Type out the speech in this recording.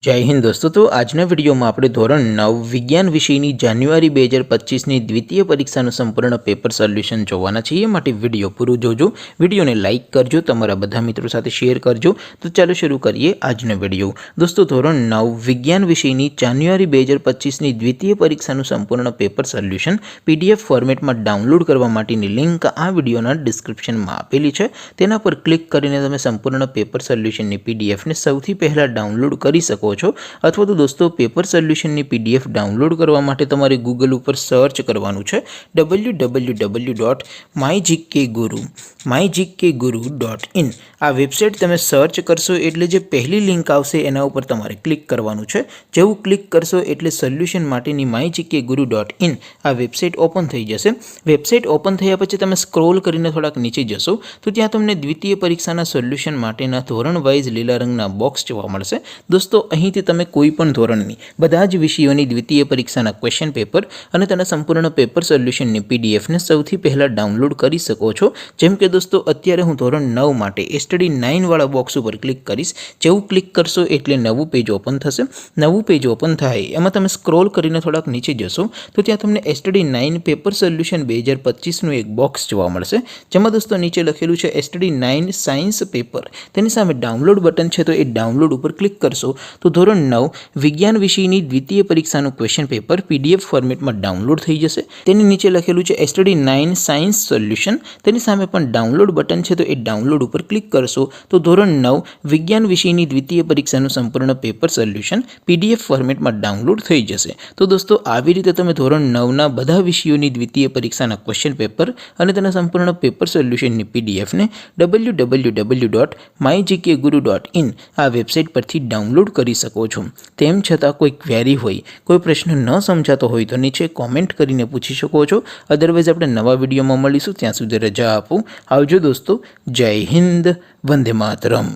जय हिंद दोस्तों। तो આજના વિડીયોમાં આપણે ધોરણ 9 વિજ્ઞાન વિષયની જાન્યુઆરી 2025ની દ્વિતીય પરીક્ષાનું સંપૂર્ણ પેપર સોલ્યુશન જોવાના છીએ। માટે વિડીયો પૂરો જોજો, વિડીયોને લાઇક કરજો, તમારા બધા મિત્રો સાથે શેર કરજો। તો ચાલો શરૂ કરીએ આજનો વિડીયો। દોસ્તો ધોરણ 9 વિજ્ઞાન વિષયની જાન્યુઆરી 2025ની દ્વિતીય પરીક્ષાનું સંપૂર્ણ પેપર સોલ્યુશન પીડીએફ ફોર્મેટમાં ડાઉનલોડ કરવા માટેની લિંક આ વિડીયોના ડિસ્ક્રિપ્શનમાં આપેલી છે। તેના પર ક્લિક કરીને તમે સંપૂર્ણ પેપર સોલ્યુશનની પીડીએફને સૌથી પહેલાં ડાઉનલોડ કરી શકો अथवा तो दोस्तों पेपर सोल्यूशन की पीडीएफ डाउनलॉड करवा माटे तमारे गूगल पर सर्च करवानुं छे www.mygkguru.in। आ वेबसाइट तमे सर्च करशो एटले जे पहली लिंक आवशे एना उपर तमारे क्लिक करवानुं छे। जेवुं क्लिक करशो एटले सोल्यूशन माटेनी mygkguru.in आ वेबसाइट ओपन थई जशे। वेबसाइट ओपन थया पछी तमे स्क्रॉल करीने थोड़ाक नीचे जशो तो त्यां तमने द्वितीय परीक्षाना सोल्यूशन माटेना धोरण वाइज लीला रंगना बॉक्स जोवा मळशे। दोस्तों અહીંથી તમે કોઈ પણ ધોરણની બધા જ વિષયોની દ્વિતીય પરીક્ષાના ક્વેશ્ચન પેપર અને તેના સંપૂર્ણ પેપર સોલ્યુશનની પીડીએફને સૌથી પહેલાં ડાઉનલોડ કરી શકો છો। જેમ કે દોસ્તો અત્યારે હું ધોરણ 9 માટે સ્ટડી 9 વાળા બોક્સ ઉપર ક્લિક કરીશ। જેવું ક્લિક કરશો એટલે નવું પેજ ઓપન થશે। નવું પેજ ઓપન થાય એમાં તમે સ્ક્રોલ કરીને થોડાક નીચે જશો તો ત્યાં તમને સ્ટડી 9 પેપર સોલ્યુશન 2025નું એક બોક્સ જોવા મળશે। જેમાં દોસ્તો નીચે લખેલું છે સ્ટડી 9 સાયન્સ પેપર। તેની સામે ડાઉનલોડ બટન છે તો એ ડાઉનલોડ ઉપર ક્લિક કરશો तो ધોરણ 9 વિજ્ઞાન વિષયની દ્વિતીય પરીક્ષાનું ક્વેશ્ચન પેપર પીડીએફ ફોર્મેટમાં ડાઉનલોડ થઈ જશે। તેની નીચે લખેલું છે સ્ટડી 9 સાયન્સ સોલ્યુશન। તેની સામે પણ ડાઉનલોડ બટન છે તો એ ડાઉનલોડ ઉપર ક્લિક કરશો તો ધોરણ 9 વિજ્ઞાન વિષયની દ્વિતીય પરીક્ષાનું સંપૂર્ણ પેપર સોલ્યુશન પીડીએફ ફોર્મેટમાં ડાઉનલોડ થઈ જશે। તો દોસ્તો આવી રીતે તમે ધોરણ 9ના બધા વિષયોની દ્વિતીય પરીક્ષાના ક્વેશ્ચન પેપર અને તેના સંપૂર્ણ પેપર સોલ્યુશનની પીડીએફને www.mygkguru.in આ વેબસાઇટ પરથી ડાઉનલોડ કરી શકો છો। તેમ છતાં કોઈ ક્વેરી હોય, કોઈ પ્રશ્ન ન સમજાતો હોય તો નીચે કોમેન્ટ કરીને પૂછી શકો છો। અધરવાઇઝ આપણે નવા વિડીયોમાં મળીશું, ત્યાં સુધી રજા આપો। આવજો દોસ્તો। જય હિન્દ, વંદે માતરમ।